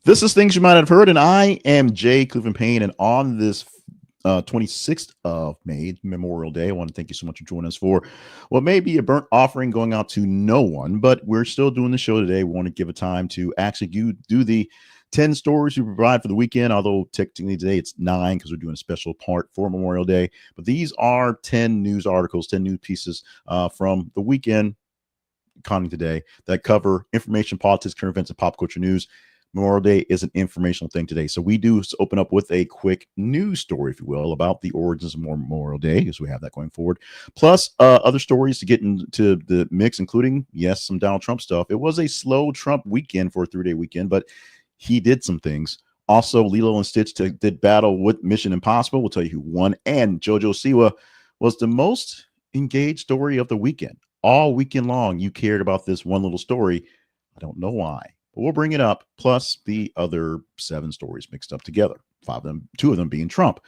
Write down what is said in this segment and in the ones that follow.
This is Things You Might Have Heard, and I am Jay Cleveland Payne. And on this 26th of May, Memorial Day, I want to thank you so much for joining us for what may be a burnt offering going out to no one, but we're still doing the show today. We want to give a time to actually do the 10 stories we provide for the weekend, although technically today it's 9 because we're doing a special part for Memorial Day. But these are 10 news articles, 10 news pieces from the weekend, counting today, that cover information, politics, current events, and pop culture news. Memorial Day is an informational thing today. So we do open up with a quick news story, if you will, about the origins of Memorial Day, because we have that going forward. Plus other stories to get into the mix, including, yes, some Donald Trump stuff. It was a slow Trump weekend for a 3-day weekend, but he did some things. Also, Lilo and Stitch did battle with Mission Impossible. We'll tell you who won. And JoJo Siwa was the most engaged story of the weekend. All weekend long, you cared about this one little story. I don't know why. But we'll bring it up, plus the other 7 stories mixed up together, 5 of them, 2 of them being Trump.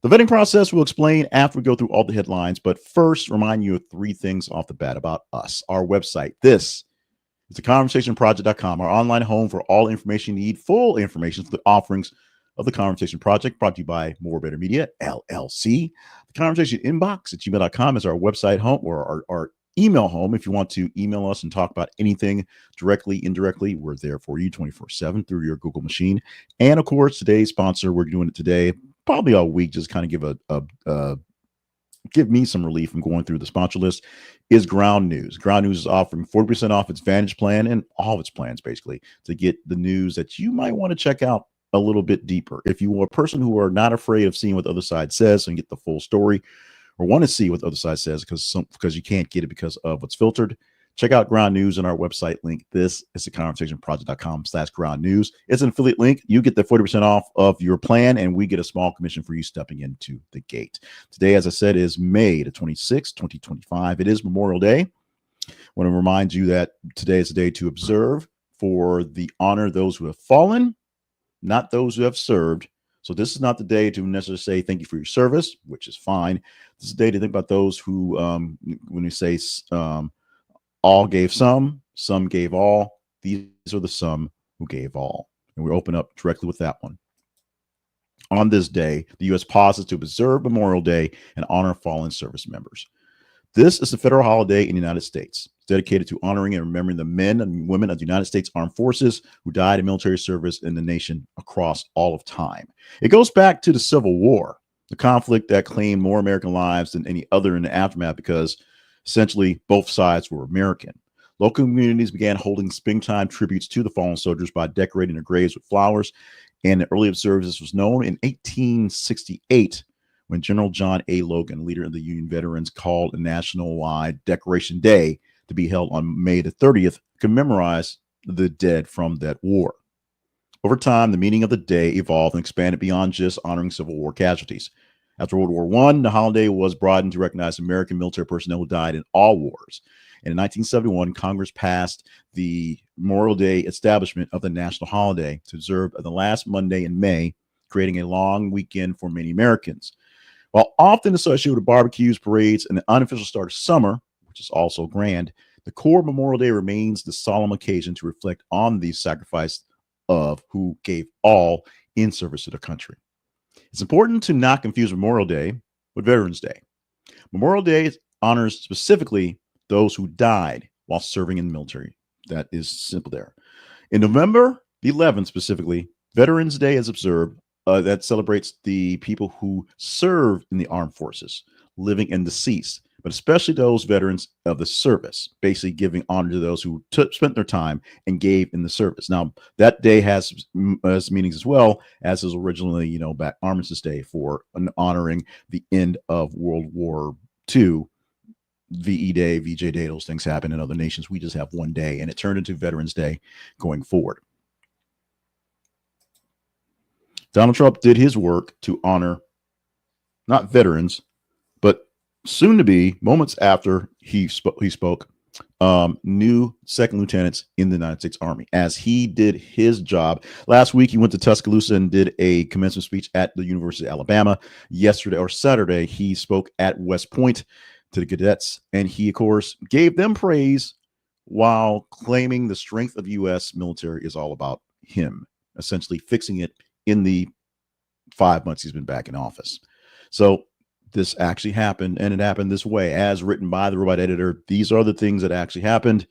The vetting process we'll explain after we go through all the headlines, but first, remind you of 3 things off the bat about us. Our website, this is theconversationproject.com, our online home for all information you need, full information for the offerings of the Conversation Project, brought to you by More Better Media, LLC. The Conversation Inbox at gmail.com is our website home, or our email home. If you want to email us and talk about anything directly, indirectly, we're there for you 24/7 through your Google machine. And of course, today's sponsor, we're doing it today, probably all week, just kind of give me some relief from going through the sponsor list, is Ground News. Ground News is offering 40% off its Vantage plan and all of its plans, basically, to get the news that you might want to check out a little bit deeper. If you are a person who are not afraid of seeing what the other side says and get the full story, or want to see what the other side says because you can't get it because of what's filtered, check out Ground News on our website link. This is theconversationproject.com/ground news. It's an affiliate link. You get the 40% off of your plan, and we get a small commission for you stepping into the gate. Today, as I said, is May the 26th, 2025. It is Memorial Day. I want to remind you that today is a day to observe for the honor those who have fallen, not those who have served. So this is not the day to necessarily say thank you for your service, which is fine. This is a day to think about those who, when we say all gave some gave all, these are the some who gave all. And we open up directly with that one. On this day, the U.S. pauses to observe Memorial Day and honor fallen service members. This is a federal holiday in the United States. It's dedicated to honoring and remembering the men and women of the United States Armed Forces who died in military service in the nation across all of time. It goes back to the Civil War, the conflict that claimed more American lives than any other in the aftermath because essentially both sides were American. Local communities began holding springtime tributes to the fallen soldiers by decorating their graves with flowers, and the early observance was known in 1868 when General John A. Logan, leader of the Union veterans, called a national-wide Decoration Day to be held on May the 30th to commemorate the dead from that war. Over time, the meaning of the day evolved and expanded beyond just honoring Civil War casualties. After World War I, the holiday was broadened to recognize American military personnel who died in all wars. And in 1971, Congress passed the Memorial Day establishment of the national holiday to observe the last Monday in May, creating a long weekend for many Americans. While often associated with barbecues, parades, and the unofficial start of summer, which is also grand, the core of Memorial Day remains the solemn occasion to reflect on the sacrifice of who gave all in service to the country. It's important to not confuse Memorial Day with Veterans Day. Memorial Day honors specifically those who died while serving in the military. That is simple there. In November the 11th specifically, Veterans Day is observed. That celebrates the people who served in the armed forces, living and deceased, but especially those veterans of the service, basically giving honor to those who spent their time and gave in the service. Now, that day has meanings as well, as is originally, back Armistice Day for honoring the end of World War II. VE Day, VJ Day, those things happen in other nations. We just have one day, and it turned into Veterans Day going forward. Donald Trump did his work to honor not veterans, but soon to be, moments after he spoke, new second lieutenants in the United States Army, as he did his job. Last week, he went to Tuscaloosa and did a commencement speech at the University of Alabama. Yesterday or Saturday, he spoke at West Point to the cadets, and he, of course, gave them praise while claiming the strength of U.S. military is all about him. essentially fixing it in the 5 months he's been back in office. So this actually happened, and it happened this way, as written by the robot editor. These are the things that actually happened.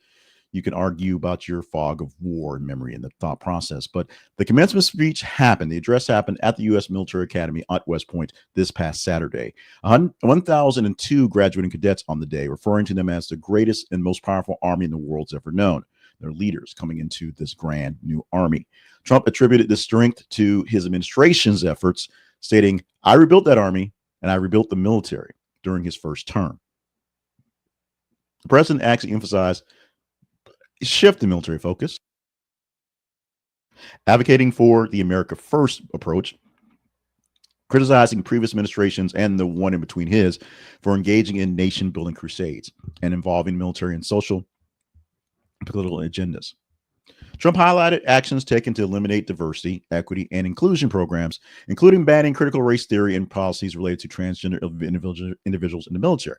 You can argue about your fog of war and memory and the thought process, but the commencement speech happened. The address happened at the U.S. Military Academy at West Point this past Saturday. 1,002 graduating cadets on the day, referring to them as the greatest and most powerful army in the world's ever known. Their leaders coming into this grand new army. Trump attributed this strength to his administration's efforts, stating, "I rebuilt that army and I rebuilt the military during his first term." The president actually emphasized shift the military focus, advocating for the America First approach, criticizing previous administrations and the one in between his for engaging in nation-building crusades and involving military and social political agendas. Trump highlighted actions taken to eliminate diversity, equity, and inclusion programs, including banning critical race theory and policies related to transgender individuals in the military.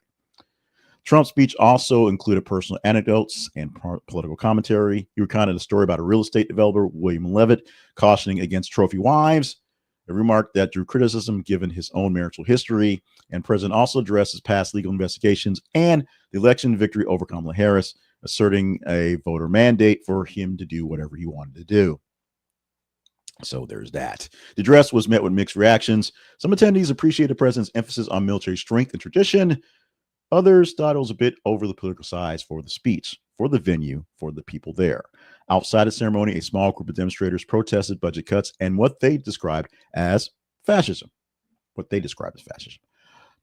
Trump's speech also included personal anecdotes and political commentary. He recounted a story about a real estate developer, William Levitt, cautioning against trophy wives, a remark that drew criticism given his own marital history. And the president also addressed his past legal investigations and the election victory over Kamala Harris, asserting a voter mandate for him to do whatever he wanted to do. So there's that. The address was met with mixed reactions. Some attendees appreciated the president's emphasis on military strength and tradition. Others thought it was a bit over the political size for the speech, for the venue, for the people there. Outside the ceremony, a small group of demonstrators protested budget cuts and what they described as fascism.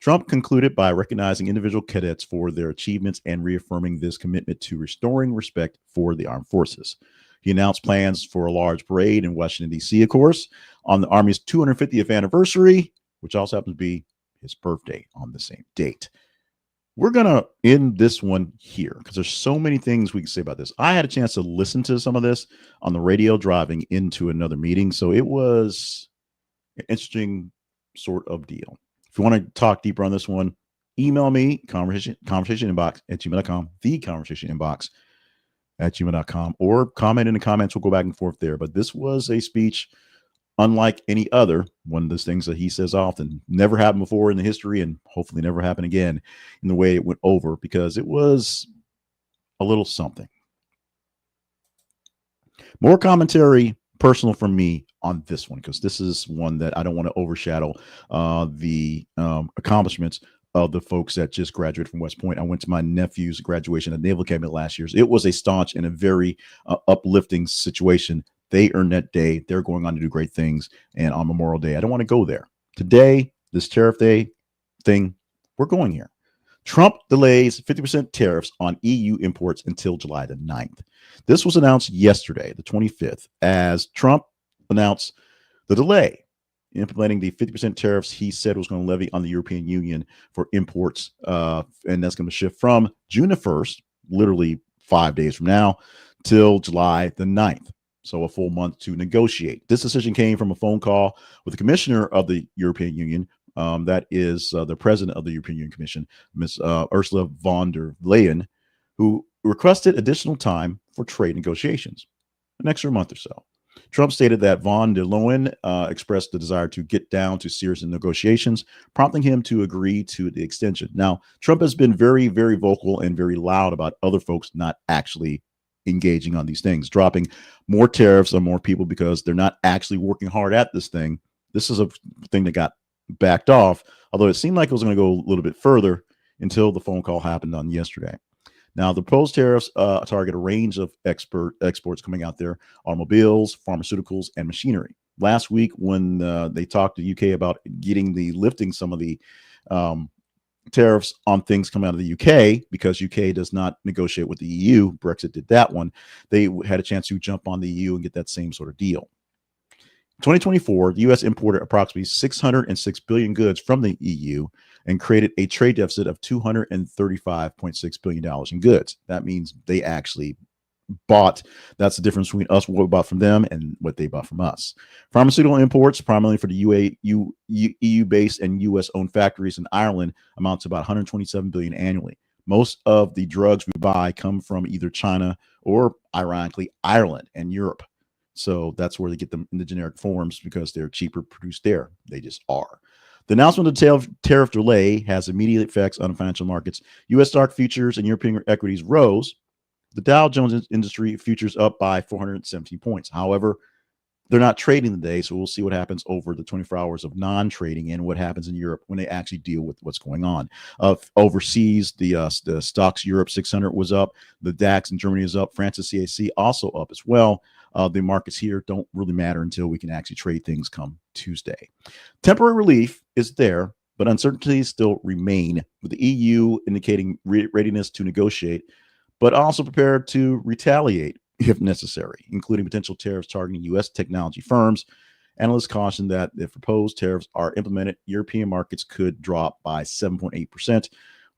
Trump concluded by recognizing individual cadets for their achievements and reaffirming this commitment to restoring respect for the armed forces. He announced plans for a large parade in Washington, D.C., of course, on the Army's 250th anniversary, which also happens to be his birthday on the same date. We're going to end this one here because there's so many things we can say about this. I had a chance to listen to some of this on the radio driving into another meeting, so it was an interesting sort of deal. If you want to talk deeper on this one, email me, conversation inbox at gmail.com, the conversation inbox at gmail.com, or comment in the comments. We'll go back and forth there. But this was a speech unlike any other, one of those things that he says often, never happened before in the history and hopefully never happen again in the way it went over, because it was a little something. More commentary, personal from me on this one, because this is one that I don't want to overshadow the accomplishments of the folks that just graduated from West Point. I went to my nephew's graduation at Naval Academy last year. It was a staunch and a very uplifting situation. They earned that day. They're going on to do great things. And on Memorial Day, I don't want to go there. Today, this tariff day thing, we're going here. Trump delays 50% tariffs on EU imports until July the 9th. This was announced yesterday, the 25th, as Trump announced the delay in implementing the 50% tariffs he said was going to levy on the European Union for imports. And that's going to shift from June the 1st, literally 5 days from now, till July the 9th. So a full month to negotiate. This decision came from a phone call with the commissioner of the European Union. That is the president of the European Union Commission, Ms. Ursula von der Leyen, who requested additional time for trade negotiations, an extra month or so. Trump stated that von der Leyen expressed the desire to get down to serious negotiations, prompting him to agree to the extension. Now, Trump has been very, very vocal and very loud about other folks not actually engaging on these things, dropping more tariffs on more people because they're not actually working hard at this thing. This is a thing that got backed off, although it seemed like it was going to go a little bit further until the phone call happened on yesterday. Now, the proposed tariffs target a range of exports coming out there: automobiles, pharmaceuticals, and machinery. Last week, when they talked to UK about lifting some of the tariffs on things coming out of the UK, because UK does not negotiate with the EU. Brexit did that one. They had a chance to jump on the EU and get that same sort of deal. In 2024, the U.S. imported approximately 606 billion goods from the EU and created a trade deficit of $235.6 billion in goods. That means they actually bought. That's the difference between us, what we bought from them, and what they bought from us. Pharmaceutical imports, primarily for the EU-based and U.S.-owned factories in Ireland, amount to about 127 billion annually. Most of the drugs we buy come from either China or, ironically, Ireland and Europe. So that's where they get them in the generic forms because they're cheaper produced there. They just are. The announcement of the tariff delay has immediate effects on financial markets. U.S. stock futures and European equities rose. The Dow Jones Industry futures up by 417 points. However, they're not trading today, so we'll see what happens over the 24 hours of non-trading and what happens in Europe when they actually deal with what's going on. Overseas, the stocks Europe 600 was up. The DAX in Germany is up. France's CAC also up as well. The markets here don't really matter until we can actually trade things come Tuesday. Temporary relief is there, but uncertainties still remain, with the EU indicating readiness to negotiate, but also prepared to retaliate if necessary, including potential tariffs targeting U.S. technology firms. Analysts caution that if proposed tariffs are implemented, European markets could drop by 7.8%.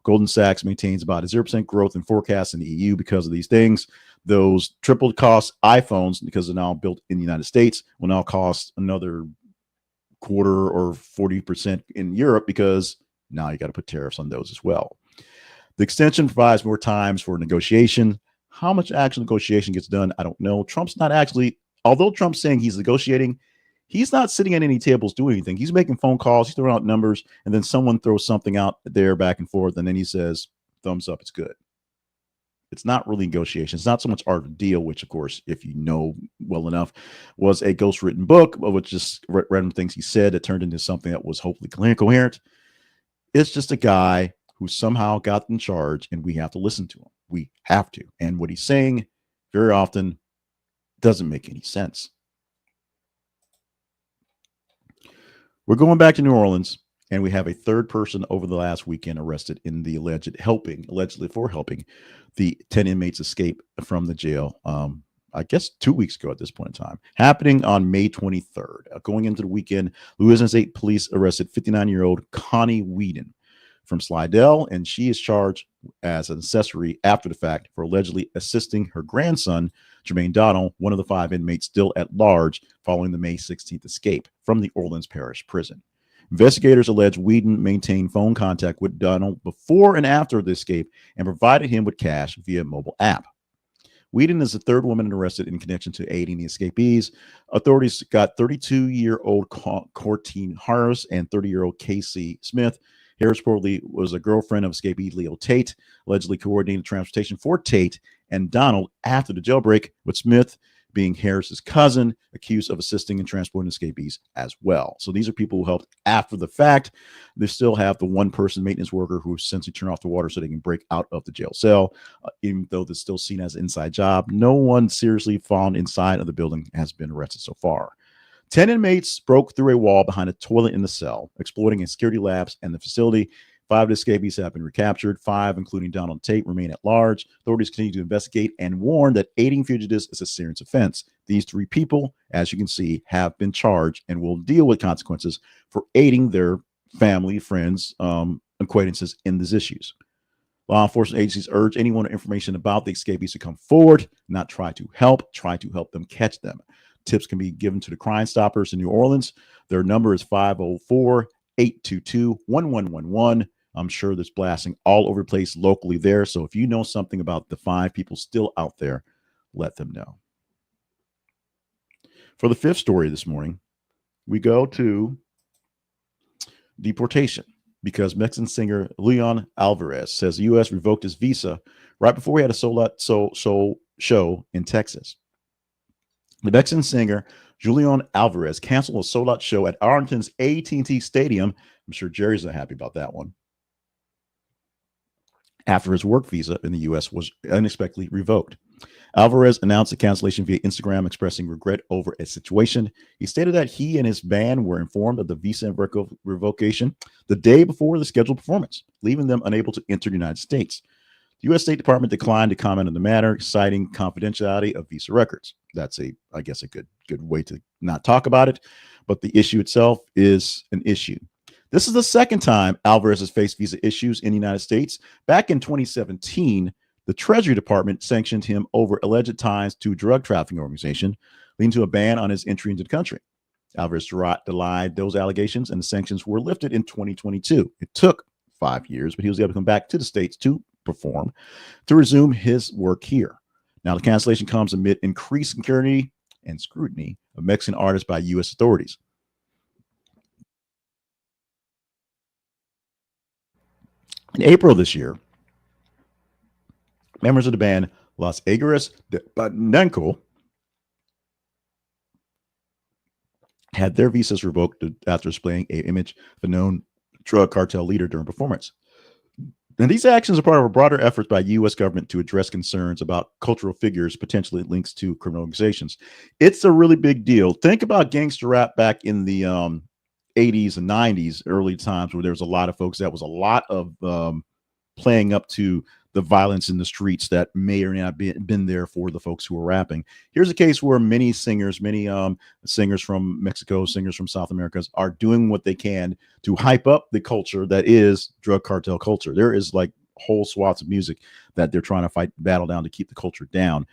Goldman Sachs maintains about a 0% growth in forecasts in the EU because of these things. Those triple cost iPhones, because they're now built in the United States, will now cost another quarter or 40% in Europe because now you got to put tariffs on those as well. The extension provides more times for negotiation. How much actual negotiation gets done, I don't know. Trump's not actually, although Trump's saying he's negotiating, he's not sitting at any tables doing anything. He's making phone calls, he's throwing out numbers, and then someone throws something out there back and forth, and then he says, thumbs up, it's good. It's not really negotiation. It's not so much art of deal, which, of course, if you know well enough, was a ghost-written book, which just random things he said that turned into something that was hopefully coherent. It's just a guy who somehow got in charge, and we have to listen to him. We have to. And what he's saying very often doesn't make any sense. We're going back to New Orleans, and we have a third person over the last weekend arrested in the allegedly for helping the 10 inmates escape from the jail. I guess 2 weeks ago at this point in time, happening on May 23rd. Going into the weekend, Louisiana State Police arrested 59-year-old Connie Whedon from Slidell, and she is charged as an accessory after the fact for allegedly assisting her grandson, Jermaine Donald, one of the 5 inmates still at large following the May 16th escape from the Orleans Parish Prison. Investigators allege Whedon maintained phone contact with Donald before and after the escape and provided him with cash via mobile app. Whedon is the third woman arrested in connection to aiding the escapees. Authorities got 32-year-old Courtine Harris and 30-year-old Casey Smith. Harris reportedly was a girlfriend of escapee Leo Tate, allegedly coordinated transportation for Tate and Donald after the jailbreak, with Smith being Harris's cousin, accused of assisting in transporting escapees as well. So these are people who helped after the fact. They still have the one-person maintenance worker who essentially turned off the water so they can break out of the jail cell. Even though this is still seen as an inside job, no one seriously found inside of the building has been arrested so far. 10 inmates broke through a wall behind a toilet in the cell, exploiting in security labs and the facility. 5 escapees have been recaptured. 5, including Donald Tate, remain at large. Authorities continue to investigate and warn that aiding fugitives is a serious offense. These 3 people, as you can see, have been charged and will deal with consequences for aiding their family, friends, acquaintances in these issues. Law enforcement agencies urge anyone with information about the escapees to come forward, not try to help them catch them. Tips can be given to the Crime Stoppers in New Orleans. Their number is 504-822-1111. I'm sure there's blasting all over the place locally there. So if you know something about the 5 people still out there, let them know. For the 5th story this morning, we go to deportation because Mexican singer Julión Álvarez says the U.S. revoked his visa right before he had a sold-out show in Texas. The Mexican singer Julión Álvarez canceled a sold-out show at Arlington's AT&T Stadium. I'm sure Jerry's not happy about that one. After his work visa in the U.S. was unexpectedly revoked. Álvarez announced the cancellation via Instagram, expressing regret over a situation. He stated that he and his band were informed of the visa revocation the day before the scheduled performance, leaving them unable to enter the United States. The U.S. State Department declined to comment on the matter, citing confidentiality of visa records. That's I guess a good way to not talk about it, but the issue itself is an issue. This is the second time Álvarez has faced visa issues in the United States. Back in 2017, the Treasury Department sanctioned him over alleged ties to a drug trafficking organization, leading to a ban on his entry into the country. Álvarez denied those allegations, and the sanctions were lifted in 2022. It took 5 years, but he was able to come back to the States to perform, to resume his work here. Now, the cancellation comes amid increased security and scrutiny of Mexican artists by U.S. authorities. In April of this year, members of the band Los Aguirres de Bananco had their visas revoked after displaying an image of a known drug cartel leader during performance. And these actions are part of a broader effort by the U.S. government to address concerns about cultural figures potentially links to criminal organizations. It's a really big deal. Think about gangster rap back in the 80s and 90s, early times where there was a lot of folks that was a lot of playing up to the violence in the streets that may or may not been there for the folks who are rapping. Here's a case where many singers from Mexico, singers from South America are doing what they can to hype up the culture that is drug cartel culture. There is like whole swaths of music that they're trying to battle down to keep the culture down.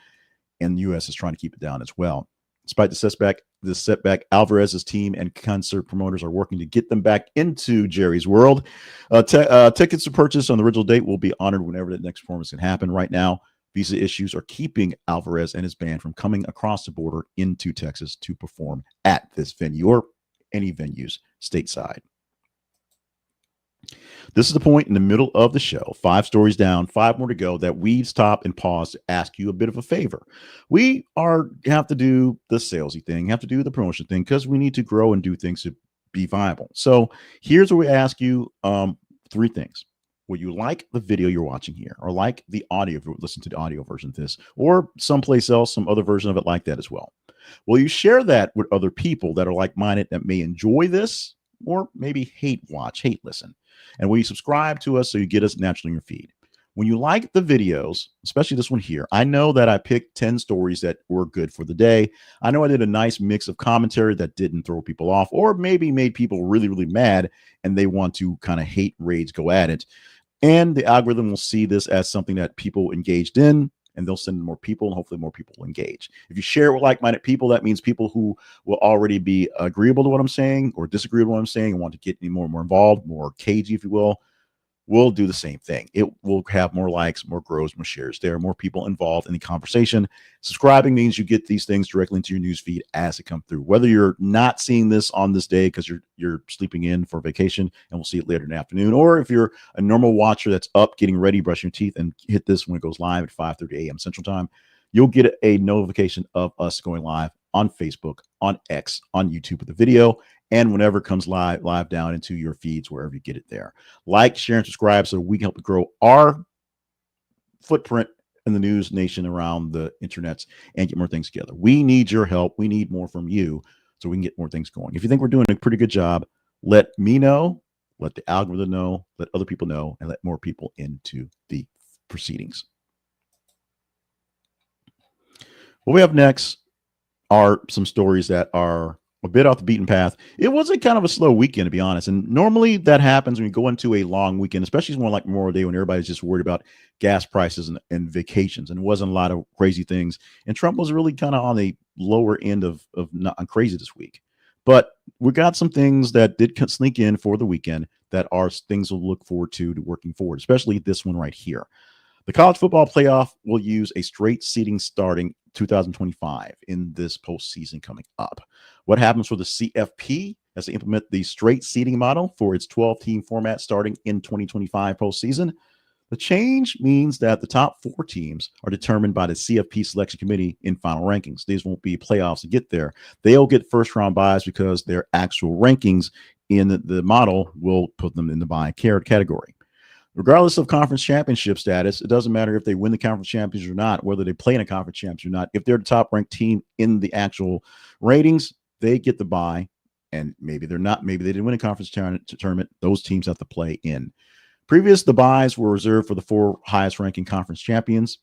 And the U.S. is trying to keep it down as well. Despite the setback, Álvarez's team and concert promoters are working to get them back into Jerry's world. Tickets to purchase on the original date will be honored whenever the next performance can happen. Right now, visa issues are keeping Álvarez and his band from coming across the border into Texas to perform at this venue or any venues stateside. This is the point in the middle of the show, 5 stories down, 5 more to go, that we stop and pause to ask you a bit of a favor. We have to do the salesy thing, have to do the promotion thing, because we need to grow and do things to be viable. So here's where we ask you 3 things. Will you like the video you're watching here, or like the audio if you listen to the audio version of this, or someplace else, some other version of it like that as well? Will you share that with other people that are like-minded that may enjoy this or maybe hate listen? And will you subscribe to us so you get us naturally in your feed? When you like the videos, especially this one here, I know that I picked 10 stories that were good for the day. I know I did a nice mix of commentary that didn't throw people off or maybe made people really, really mad and they want to kind of hate, rage, go at it. And the algorithm will see this as something that people engaged in, and they'll send more people, and hopefully more people will engage. If you share it with like-minded people, that means people who will already be agreeable to what I'm saying or disagree with what I'm saying and want to get any more involved, more cagey, if you will do the same thing. It will have more likes, more grows, more shares. There are more people involved in the conversation. Subscribing means you get these things directly into your news feed as it comes through. Whether you're not seeing this on this day because you're sleeping in for vacation and we'll see it later in the afternoon, or if you're a normal watcher that's up, getting ready, brushing your teeth, and hit this when it goes live at 5:30 a.m. Central Time, you'll get a notification of us going live on Facebook, on X, on YouTube with the video, and whenever it comes live down into your feeds, wherever you get it there. Like, share, and subscribe so we can help grow our footprint in the news nation around the internets and get more things together. We need your help. We need more from you so we can get more things going. If you think we're doing a pretty good job, let me know, let the algorithm know, let other people know, and let more people into the proceedings. What we have next are some stories that are a bit off the beaten path. It was a kind of a slow weekend, to be honest. And normally that happens when you go into a long weekend, especially more like Memorial Day when everybody's just worried about gas prices and vacations. And it wasn't a lot of crazy things. And Trump was really kind of on the lower end of not crazy this week. But we got some things that did sneak in for the weekend that are things to look forward to working forward, especially this one right here. The college football playoff will use a straight seeding starting 2025 in this postseason coming up. What happens for the CFP as they implement the straight seeding model for its 12-team format starting in 2025 postseason? The change means that the top 4 teams are determined by the CFP selection committee in final rankings. These won't be playoffs to get there. They'll get first-round buys because their actual rankings in the model will put them in the bye category. Regardless of conference championship status, it doesn't matter if they win the conference championship or not, whether they play in a conference championship or not. If they're the top-ranked team in the actual ratings, they get the bye, and maybe they're not. Maybe they didn't win a conference tournament. Those teams have to play in. Previous, the buys were reserved for the 4 highest-ranking conference champions.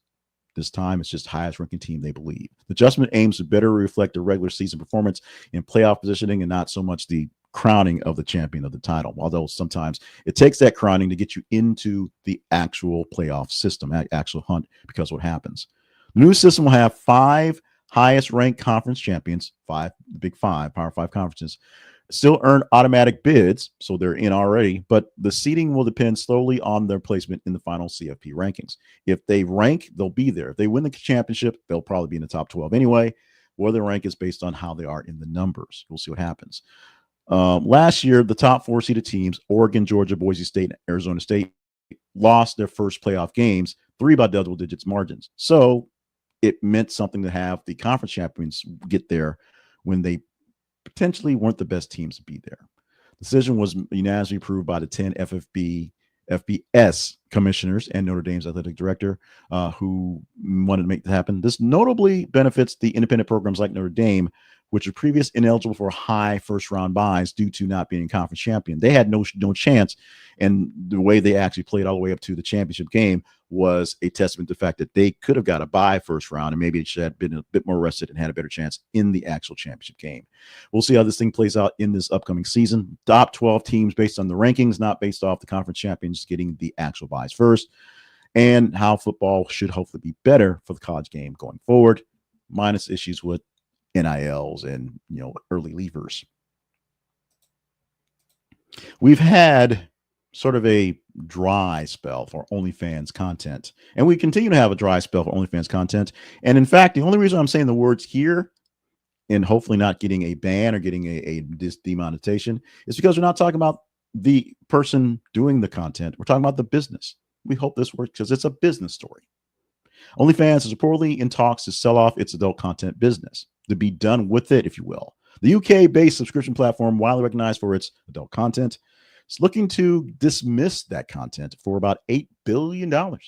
This time, it's just highest-ranking team they believe. The adjustment aims to better reflect the regular season performance in playoff positioning and not so much the crowning of the champion of the title, although sometimes it takes that crowning to get you into the actual playoff system, actual hunt, because what happens. The new system will have 5 highest ranked conference champions, 5, the big 5, Power 5 conferences, still earn automatic bids, so they're in already, but the seeding will depend slowly on their placement in the final CFP rankings. If they rank, they'll be there. If they win the championship, they'll probably be in the top 12 anyway. or their rank is based on how they are in the numbers. We'll see what happens. Last year, the top 4 seeded teams, Oregon, Georgia, Boise State, and Arizona State, lost their first playoff games, 3 by double digits margins. So it meant something to have the conference champions get there when they potentially weren't the best teams to be there. The decision was unanimously approved by the 10 FBS commissioners and Notre Dame's athletic director, who wanted to make that happen. This notably benefits the independent programs like Notre Dame, which were previously ineligible for high first-round buys due to not being conference champion. They had no chance, and the way they actually played all the way up to the championship game was a testament to the fact that they could have got a bye first round, and maybe it should have been a bit more rested and had a better chance in the actual championship game. We'll see how this thing plays out in this upcoming season. Top 12 teams based on the rankings, not based off the conference champions getting the actual buys first, and how football should hopefully be better for the college game going forward, minus issues with NILs and early leavers. We've had sort of a dry spell for OnlyFans content, and we continue to have a dry spell for OnlyFans content. And in fact, the only reason I'm saying the words here and hopefully not getting a ban or getting a demonetization is because we're not talking about the person doing the content. We're talking about the business. We hope this works because it's a business story. OnlyFans is reportedly in talks to sell off its adult content business, to be done with it, if you will. The UK-based subscription platform, widely recognized for its adult content, is looking to dismiss that content for about $8 billion. The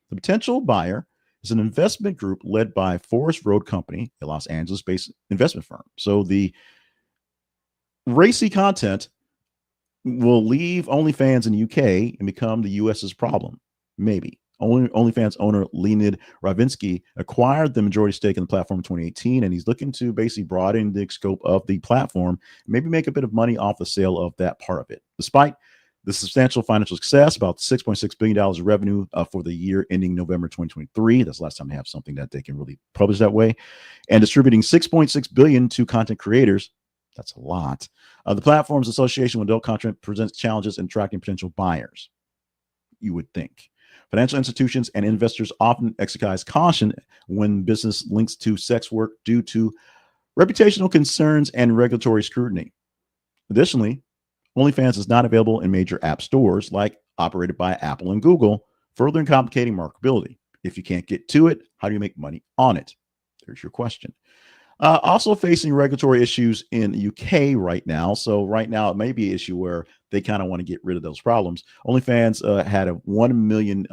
potential buyer is an investment group led by Forest Road Company, a Los Angeles-based investment firm. So the racy content will leave OnlyFans in the UK and become the US's problem, maybe. OnlyFans owner Leonid Ravinsky acquired the majority stake in the platform in 2018, and he's looking to basically broaden the scope of the platform, maybe make a bit of money off the sale of that part of it. Despite the substantial financial success, about $6.6 billion of revenue for the year ending November 2023. That's the last time they have something that they can really publish that way. And distributing $6.6 billion to content creators. That's a lot. The platform's association with adult content presents challenges in attracting potential buyers, you would think. Financial institutions and investors often exercise caution when business links to sex work due to reputational concerns and regulatory scrutiny. Additionally, OnlyFans is not available in major app stores like operated by Apple and Google, further complicating marketability. If you can't get to it, how do you make money on it? There's your question. Also facing regulatory issues in the UK right now. So right now it may be an issue where they kind of want to get rid of those problems. OnlyFans had a £1 million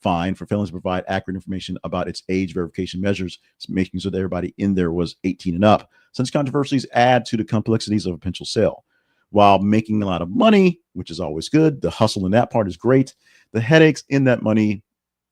fine for failing to provide accurate information about its age verification measures, making sure that everybody in there was 18 and up. Such controversies add to the complexities of a potential sale. While making a lot of money, which is always good, the hustle in that part is great. The headaches in that money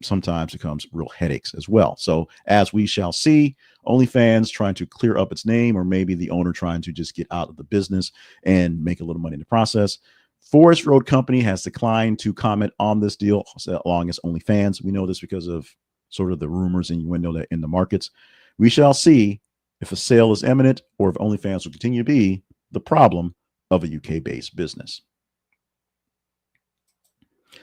sometimes becomes real headaches as well. So as we shall see, OnlyFans trying to clear up its name, or maybe the owner trying to just get out of the business and make a little money in the process. Forest Road Company has declined to comment on this deal along as OnlyFans. We know this because of sort of the rumors and innuendo that in the markets. We shall see if a sale is imminent or if OnlyFans will continue to be the problem of a UK-based business.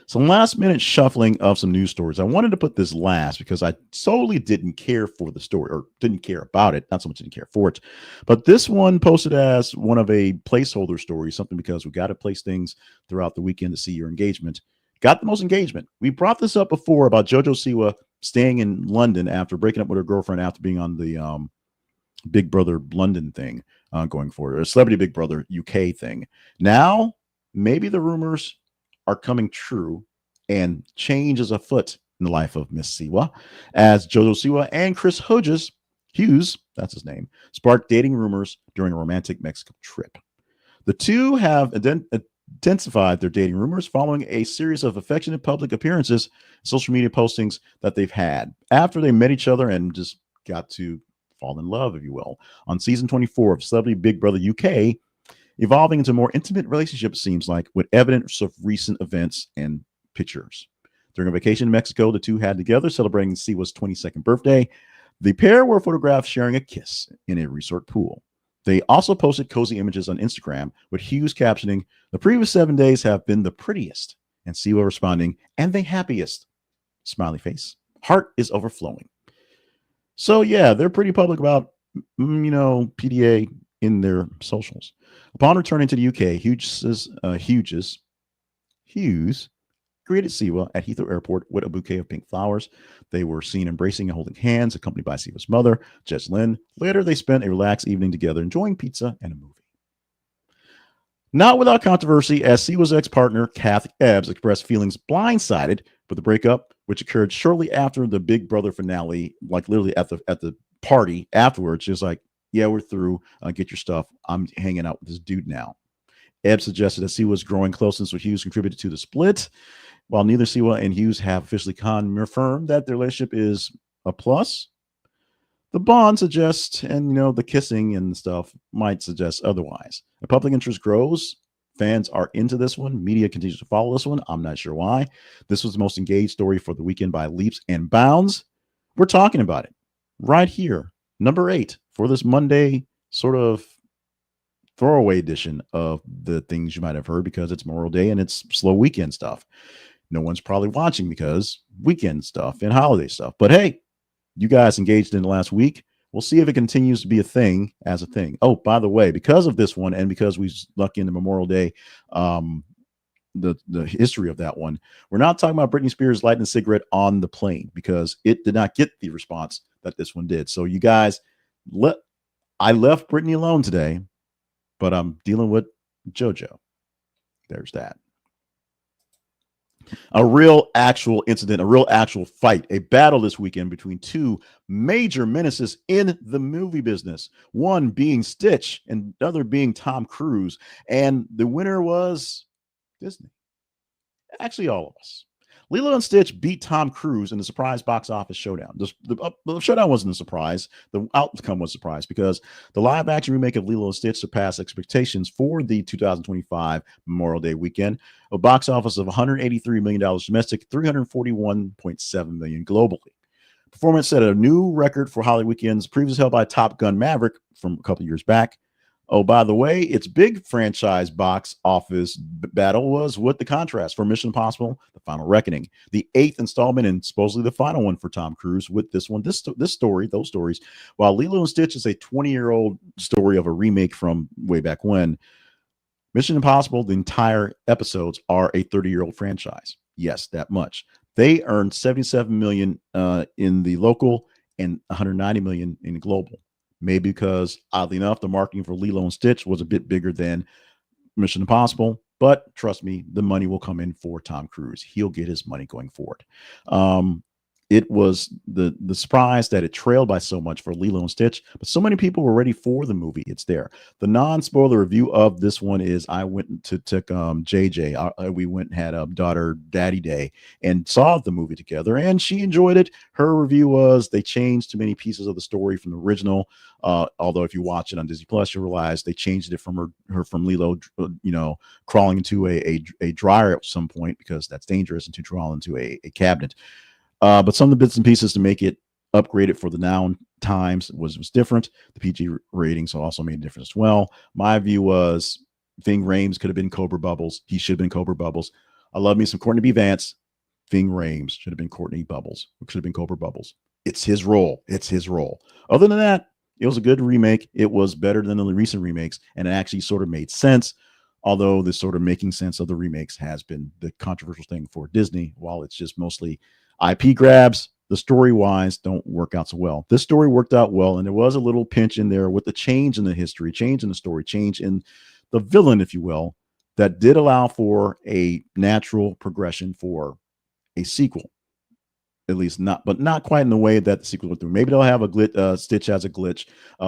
Some last minute shuffling of some news stories. I wanted to put this last because I solely didn't care for the story, or didn't care about it. Not so much didn't care for it, but this one posted as one of a placeholder story, something because we got to place things throughout the weekend to see your engagement. Got the most engagement. We brought this up before about JoJo Siwa staying in London after breaking up with her girlfriend after being on the Big Brother London thing going forward, or a Celebrity Big Brother UK thing. Now, maybe the rumors are coming true and change is afoot in the life of Miss Siwa, as JoJo Siwa and Chris Hughes, that's his name, sparked dating rumors during a romantic Mexico trip. The two have intensified their dating rumors following a series of affectionate public appearances, social media postings that they've had after they met each other and just got to fall in love, if you will, on season 24 of Celebrity Big Brother UK, evolving into a more intimate relationship, it seems like, with evidence of recent events and pictures. During a vacation in Mexico, the two had together celebrating Siwa's 22nd birthday. The pair were photographed sharing a kiss in a resort pool. They also posted cozy images on Instagram, with Hughes captioning, "The previous 7 days have been the prettiest," and Siwa responding, "and the happiest." Smiley face. Heart is overflowing. So yeah, they're pretty public about PDA in their socials. Upon returning to the UK, Hughes greeted Siwa at Heathrow Airport with a bouquet of pink flowers. They were seen embracing and holding hands, accompanied by Siwa's mother, Jess Lynn. Later, they spent a relaxed evening together, enjoying pizza and a movie. Not without controversy, as Siwa's ex-partner, Kath Ebbs, expressed feelings blindsided with the breakup, which occurred shortly after the Big Brother finale, like literally at the party afterwards. She was like, yeah, we're through. Get your stuff. I'm hanging out with this dude now. Ebb suggested that Siwa's growing closeness with Hughes contributed to the split. While neither Siwa and Hughes have officially confirmed that their relationship is a plus, the bond suggests, and the kissing and stuff might suggest otherwise. The public interest grows. Fans are into this one. Media continues to follow this one. I'm not sure why. This was the most engaged story for the weekend by leaps and bounds. We're talking about it right here. Number 8 for this Monday sort of throwaway edition of the things you might have heard, because it's Memorial Day and it's slow weekend stuff. No one's probably watching because weekend stuff and holiday stuff. But hey, you guys engaged in the last week. We'll see if it continues to be a thing as a thing. Oh, by the way, because of this one and because we snuck into Memorial Day, the history of that one, we're not talking about Britney Spears lighting a cigarette on the plane because it did not get the response that this one did. So you guys, I left Britney alone today, but I'm dealing with JoJo. There's that. A real actual incident, a real actual fight, a battle this weekend between two major menaces in the movie business. One being Stitch and the other being Tom Cruise. And the winner was Disney. Actually, all of us. Lilo and Stitch beat Tom Cruise in the surprise box office showdown. The showdown wasn't a surprise. The outcome was a surprise because the live action remake of Lilo and Stitch surpassed expectations for the 2025 Memorial Day weekend. A box office of $183 million domestic, $341.7 million globally. Performance set a new record for holiday weekends previously held by Top Gun Maverick from a couple years back. Oh, by the way, its big franchise box office battle was with the contrast for Mission Impossible: The Final Reckoning, the 8th installment and supposedly the final one for Tom Cruise. With this one, those stories, while Lilo and Stitch is a 20-year-old story of a remake from way back when, Mission Impossible, the entire episodes are a 30-year-old franchise. Yes, that much. They earned $77 million in the local and $190 million in the global. Maybe because, oddly enough, the marketing for Lilo and Stitch was a bit bigger than Mission Impossible. But trust me, the money will come in for Tom Cruise. He'll get his money going forward. It was the surprise that it trailed by so much for Lilo and Stitch, but so many people were ready for the movie. It's there. The non-spoiler review of this one is I went to took JJ. We went and had daughter daddy day and saw the movie together, and she enjoyed it. Her review was they changed too many pieces of the story from the original. Although if you watch it on Disney Plus, you realize they changed it from her from Lilo, crawling into a dryer at some point because that's dangerous, and to crawl into a cabinet. But some of the bits and pieces to make it upgraded for the now times was different. The PG ratings also made a difference as well. My view was Ving Rhames could have been Cobra Bubbles. He should have been Cobra Bubbles. I love me some Courtney B. Vance. Ving Rhames should have been Courtney Bubbles. Should have been Cobra Bubbles. It's his role. It's his role. Other than that, it was a good remake. It was better than the recent remakes, and it actually sort of made sense. Although this sort of making sense of the remakes has been the controversial thing for Disney, while it's just mostly IP grabs, the story-wise don't work out so well. This story worked out well, and there was a little pinch in there with the change in the history, change in the story, change in the villain, if you will, that did allow for a natural progression for a sequel. At least not quite in the way that the sequel went through. Maybe they'll have a glitch, Stitch has a glitch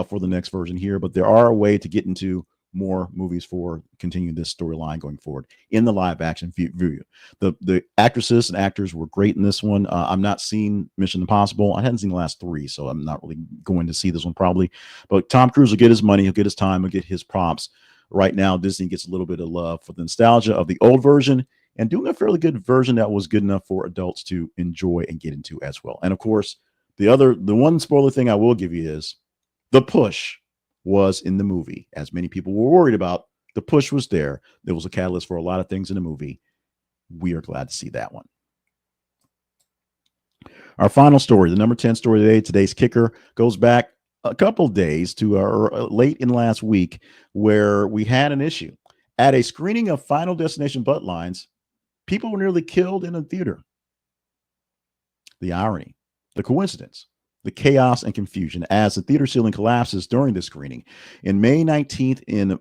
for the next version here, but there are a way to get into more movies for continuing this storyline going forward in the live action view. The actresses and actors were great in this one. I'm not seeing Mission Impossible. I hadn't seen the last 3, so I'm not really going to see this one probably. But Tom Cruise will get his money, he'll get his time, he'll get his props. Right now, Disney gets a little bit of love for the nostalgia of the old version and doing a fairly good version that was good enough for adults to enjoy and get into as well. And of course, the one spoiler thing I will give you is the push was in the movie. As many people were worried about, the push was there. There was a catalyst for a lot of things in the movie. We are glad to see that one. Our final story, the number 10 story today, today's kicker, goes back a couple days to late in last week, where we had an issue. At a screening of Final Destination Bloodlines, people were nearly killed in a theater. The irony, the coincidence, the chaos and confusion as the theater ceiling collapses during the screening. In May 19th in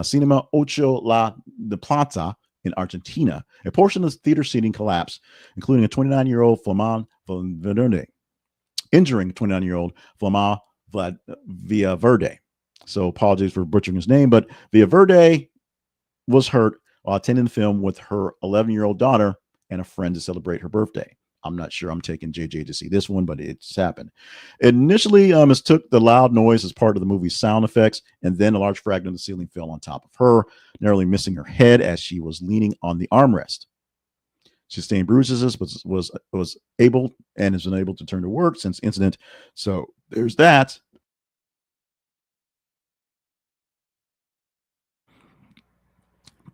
Cinema Ocho La de Plata in Argentina, a portion of the theater seating collapsed, including a 29-year-old Flaman Valverde, injuring 29-year-old Flaman Villaverde. So apologies for butchering his name, but Villaverde was hurt while attending the film with her 11-year-old daughter and a friend to celebrate her birthday. I'm not sure I'm taking JJ to see this one, but it's happened. It initially mistook the loud noise as part of the movie's sound effects, and then a large fragment of the ceiling fell on top of her, narrowly missing her head as she was leaning on the armrest. She sustained bruises, was able and has been able to return to work since the incident. So there's that.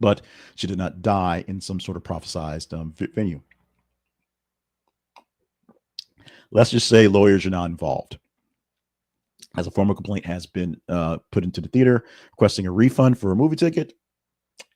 But she did not die in some sort of prophesized venue. Let's just say lawyers are not involved, as a formal complaint has been put into the theater requesting a refund for a movie ticket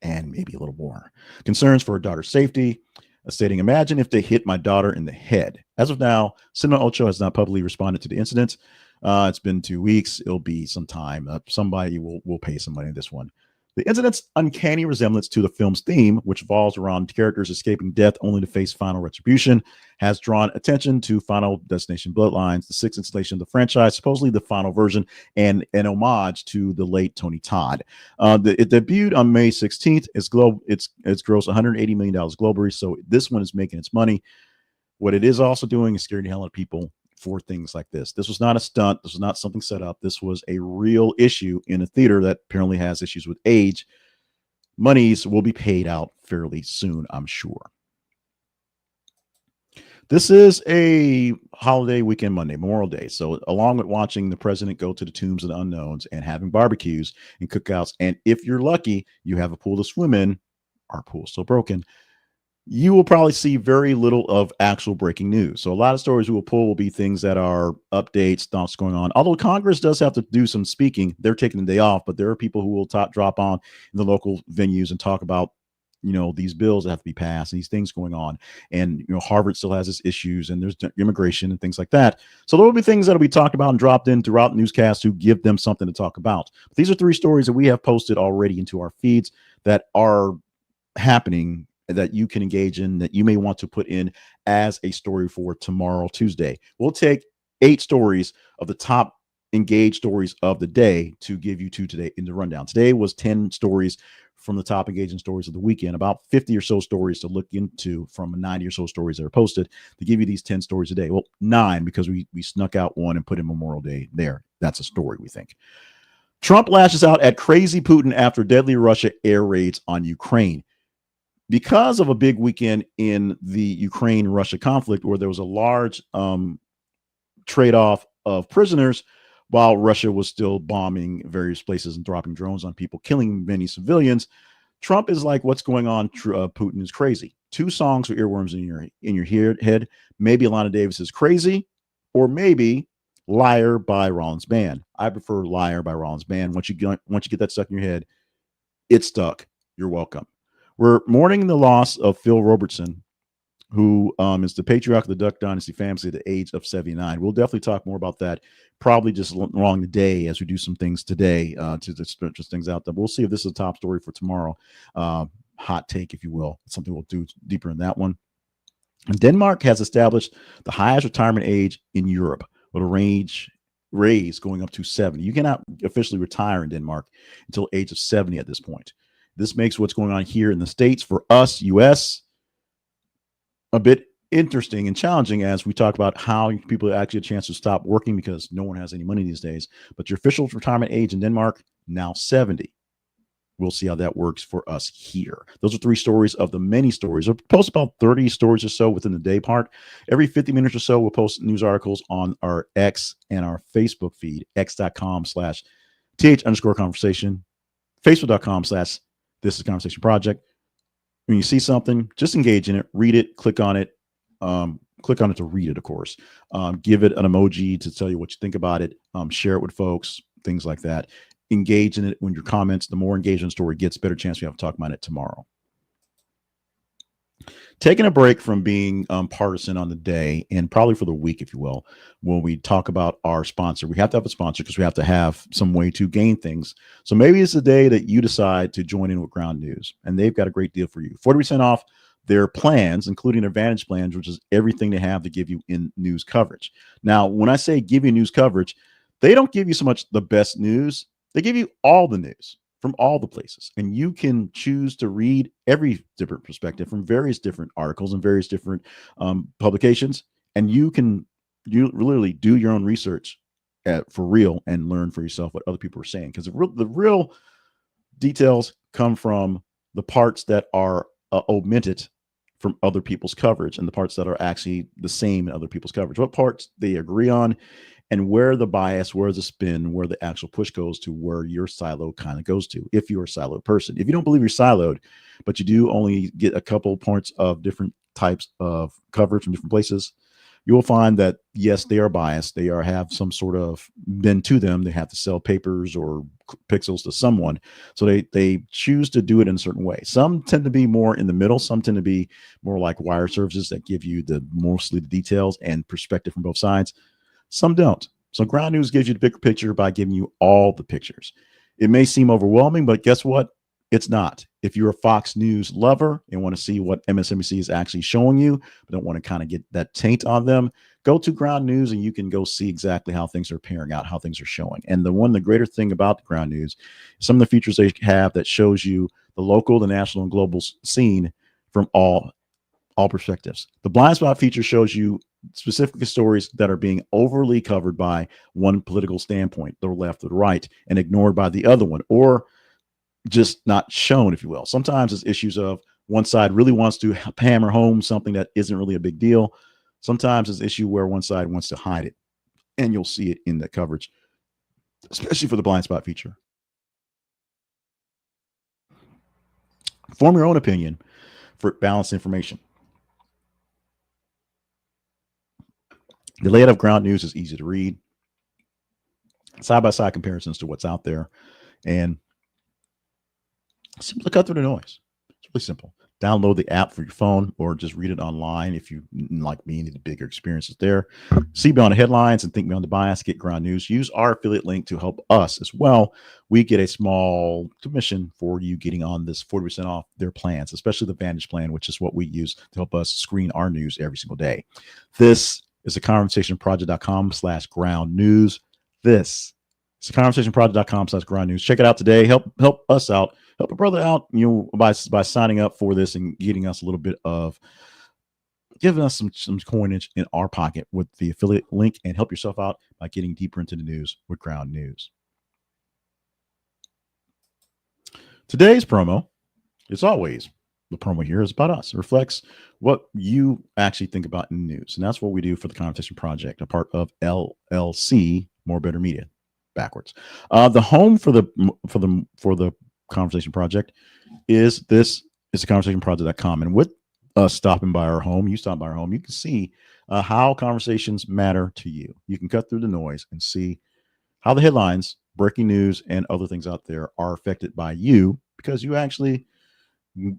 and maybe a little more. Concerns for her daughter's safety, stating, imagine if they hit my daughter in the head. As of now, Cinema Ocho has not publicly responded to the incident. It's been 2 weeks. It'll be some time. Somebody will pay some money in this one. The incident's uncanny resemblance to the film's theme, which revolves around characters escaping death only to face final retribution, has drawn attention to Final Destination Bloodlines, the sixth installation of the franchise, supposedly the final version, and an homage to the late Tony Todd. It debuted on May 16th. It's grossed $180 million globally, so this one is making its money. What it is also doing is scaring the hell out of people for things like this. This was not a stunt. This was not something set up. This was a real issue in a theater that apparently has issues with age. Monies will be paid out fairly soon, I'm sure. This is a holiday weekend Monday, Memorial Day. So along with watching the president go to the tombs of the unknowns and having barbecues and cookouts, and if you're lucky, you have a pool to swim in, our pool's still broken, you will probably see very little of actual breaking news. So a lot of stories we will pull will be things that are updates, thoughts going on. Although Congress does have to do some speaking, they're taking the day off, but there are people who will drop on in the local venues and talk about, these bills that have to be passed and these things going on. And, Harvard still has its issues and there's immigration and things like that. So there will be things that will be talked about and dropped in throughout newscasts to give them something to talk about. But these are 3 stories that we have posted already into our feeds that are happening, that you can engage in, that you may want to put in as a story for tomorrow, Tuesday. We'll take 8 stories of the top engaged stories of the day to give you 2 today in the rundown. Today was 10 stories from the top engaging stories of the weekend, about 50 or so stories to look into from 90 or so stories that are posted to give you these 10 stories a day. Well, 9 because we snuck out one and put in Memorial Day there. That's a story, we think. Trump lashes out at crazy Putin after deadly Russia air raids on Ukraine. Because of a big weekend in the Ukraine-Russia conflict, where there was a large trade-off of prisoners while Russia was still bombing various places and dropping drones on people, killing many civilians, Trump is like, what's going on? Putin is crazy. 2 songs for earworms in your head. Maybe Alana Davis is crazy, or maybe Liar by Rollins Band. I prefer Liar by Rollins Band. Once you get that stuck in your head, it's stuck. You're welcome. We're mourning the loss of Phil Robertson, who is the patriarch of the Duck Dynasty family at the age of 79. We'll definitely talk more about that, probably just along the day as we do some things today to just things out there. We'll see if this is a top story for tomorrow. Hot take, if you will. It's something we'll do deeper in that one. And Denmark has established the highest retirement age in Europe, with a raise going up to 70. You cannot officially retire in Denmark until age of 70 at this point. This makes what's going on here in the States for us, U.S., a bit interesting and challenging as we talk about how people actually have a chance to stop working because no one has any money these days. But your official retirement age in Denmark, now 70. We'll see how that works for us here. Those are 3 stories of the many stories. We'll post about 30 stories or so within the day part. Every 50 minutes or so, we'll post news articles on our X and our Facebook feed, x.com/th_conversation, facebook.com/This is Conversation Project. When you see something, just engage in it, read it, click on it, click on it to read it, of course. Give it an emoji to tell you what you think about it. Share it with folks, things like that. Engage in it when your comments. The more engagement story gets, better chance we have to talk about it tomorrow. Taking a break from being partisan on the day, and probably for the week, if you will, when we talk about our sponsor. We have to have a sponsor because we have to have some way to gain things. So maybe it's the day that you decide to join in with Ground News, and they've got a great deal for you. 40% off their plans, including Advantage plans, which is everything they have to give you in news coverage. Now, when I say give you news coverage, they don't give you so much the best news. They give you all the news from all the places, and you can choose to read every different perspective from various different articles and various different publications, and you literally do your own research for real and learn for yourself what other people are saying, because the real details come from the parts that are omitted from other people's coverage and the parts that are actually the same in other people's coverage, what parts they agree on, and where the bias, where the spin, where the actual push goes to, where your silo kind of goes to, if you're a siloed person. If you don't believe you're siloed, but you do only get a couple points of different types of coverage from different places, you will find that, yes, they are biased. They have some sort of bend to them. They have to sell papers or pixels to someone. So they choose to do it in a certain way. Some tend to be more in the middle. Some tend to be more like wire services that give you mostly the details and perspective from both sides. Some don't. So Ground News gives you the bigger picture by giving you all the pictures. It may seem overwhelming, but guess what? It's not. If you're a Fox News lover and want to see what MSNBC is actually showing you, but don't want to kind of get that taint on them, go to Ground News and you can go see exactly how things are pairing out, how things are showing. And the greater thing about Ground News, some of the features they have that shows you the local, the national, and global scene from all perspectives. The blind spot feature shows you specific stories that are being overly covered by one political standpoint, the left or the right, and ignored by the other one, or just not shown, if you will. Sometimes it's issues of one side really wants to hammer home something that isn't really a big deal. Sometimes it's an issue where one side wants to hide it, and you'll see it in the coverage, especially for the blind spot feature. Form your own opinion for balanced information. The layout of Ground News is easy to read. Side-by-side comparisons to what's out there. And simply cut through the noise. It's really simple. Download the app for your phone or just read it online if you, like me, need the bigger experiences there. See beyond the headlines and think beyond the bias. Get Ground News. Use our affiliate link to help us as well. We get a small commission for you getting on this 40% off their plans, especially the Vantage plan, which is what we use to help us screen our news every single day. This is theconversationproject.com/ground news. This is theconversationproject.com/ground news. Check it out today. Help us out. Help a brother out, by signing up for this and getting us a little bit of, giving us some coinage in our pocket with the affiliate link, and help yourself out by getting deeper into the news with Ground News. Today's promo, it's always the promo here, is about us. It reflects what you actually think about in the news. And that's what we do for the Conversation Project, a part of LLC, More Better Media, backwards. The home for the Conversation Project is theconversationproject.com. And with us stopping by our home, you stop by our home, you can see how conversations matter to you. You can cut through the noise and see how the headlines, breaking news, and other things out there are affected by you, because you actually,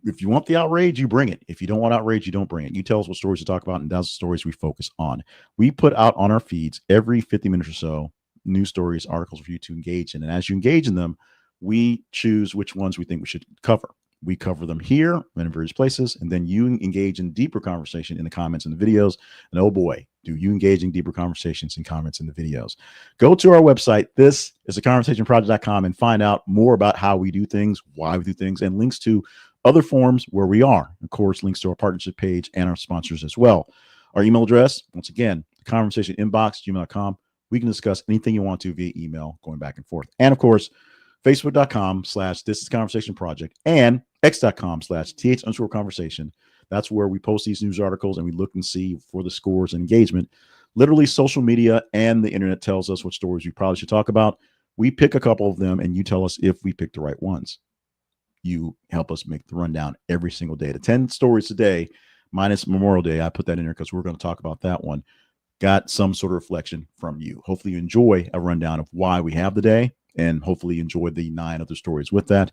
if you want the outrage, you bring it. If you don't want outrage, you don't bring it. You tell us what stories to talk about, and that's the stories we focus on. We put out on our feeds every 50 minutes or so news stories, articles for you to engage in. And as you engage in them, we choose which ones we think we should cover. We cover them here and in various places, and then you engage in deeper conversation in the comments and the videos. And oh boy, do you engage in deeper conversations and comments in the videos. Go to our website. This is theconversationproject.com, and find out more about how we do things, why we do things, and links to other forums where we are. Of course, links to our partnership page and our sponsors as well. Our email address, once again, conversationinbox@gmail.com. We can discuss anything you want to via email, going back and forth. And of course, Facebook.com/thisisconversationproject and X.com/th_conversation. That's where we post these news articles and we look and see for the scores and engagement. Literally, social media and the internet tells us what stories we probably should talk about. We pick a couple of them, and you tell us if we pick the right ones. You help us make the rundown every single day. The 10 stories a day minus Memorial Day. I put that in there because we're going to talk about that one. Got some sort of reflection from you. Hopefully you enjoy a rundown of why we have the day, and hopefully you enjoyed the 9 other stories with that,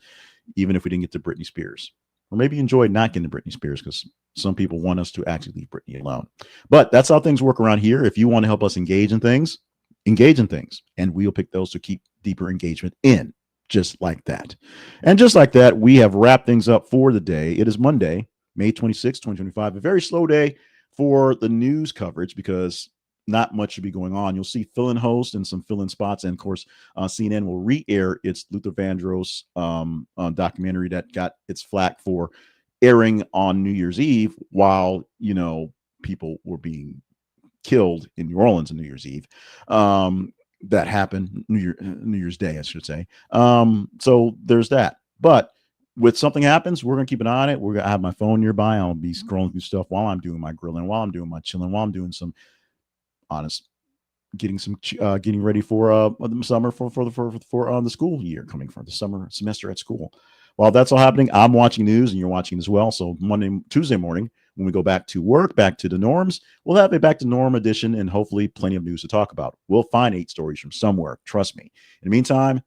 even if we didn't get to Britney Spears. Or maybe you enjoyed not getting to Britney Spears because some people want us to actually leave Britney alone. But that's how things work around here. If you want to help us engage in things, and we'll pick those to keep deeper engagement in, just like that. And just like that, we have wrapped things up for the day. It is Monday, May 26, 2025, a very slow day for the news coverage because not much should be going on. You'll see fill-in hosts and some fill-in spots. And of course, CNN will re-air its Luther Vandross documentary that got its flack for airing on New Year's Eve while, people were being killed in New Orleans on New Year's Eve. That happened New Year's Day, I should say. So there's that. But with something happens, we're going to keep an eye on it. We're going to have my phone nearby. I'll be scrolling through stuff while I'm doing my grilling, while I'm doing my chilling, while I'm doing some getting ready for the summer for the school year coming from the summer semester at school. While that's all happening, I'm watching news and you're watching as well. So Tuesday morning, when we go back to work, back to the norms, we'll have a back to norm edition and hopefully plenty of news to talk about. We'll find 8 stories from somewhere. Trust me. In the meantime,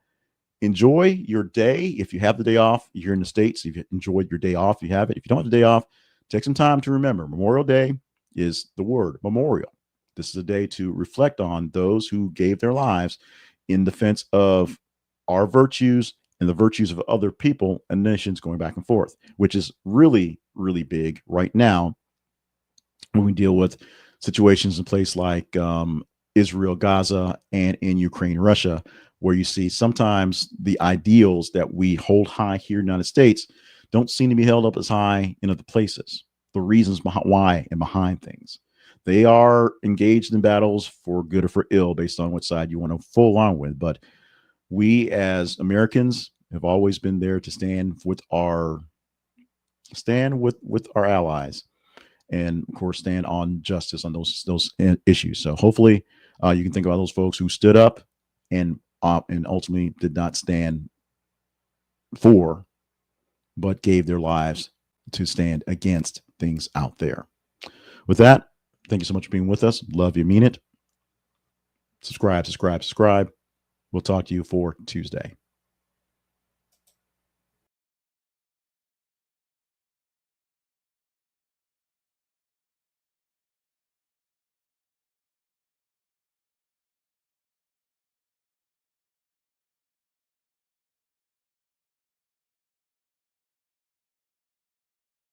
enjoy your day. If you have the day off, you're in the States. If you enjoyed your day off, you have it. If you don't have the day off, take some time to remember Memorial Day is the word memorial. This is a day to reflect on those who gave their lives in defense of our virtues and the virtues of other people and nations going back and forth, which is really, really big right now when we deal with situations in place like Israel, Gaza, and in Ukraine, Russia, where you see sometimes the ideals that we hold high here in the United States don't seem to be held up as high in other places. The reasons why and behind things. They are engaged in battles for good or for ill based on what side you want to follow along with. But we as Americans have always been there to stand with our allies and of course stand on justice on those issues. So hopefully you can think about those folks who stood up and ultimately did not stand for, but gave their lives to stand against things out there. With that, thank you so much for being with us. Love you, mean it. Subscribe. We'll talk to you for Tuesday.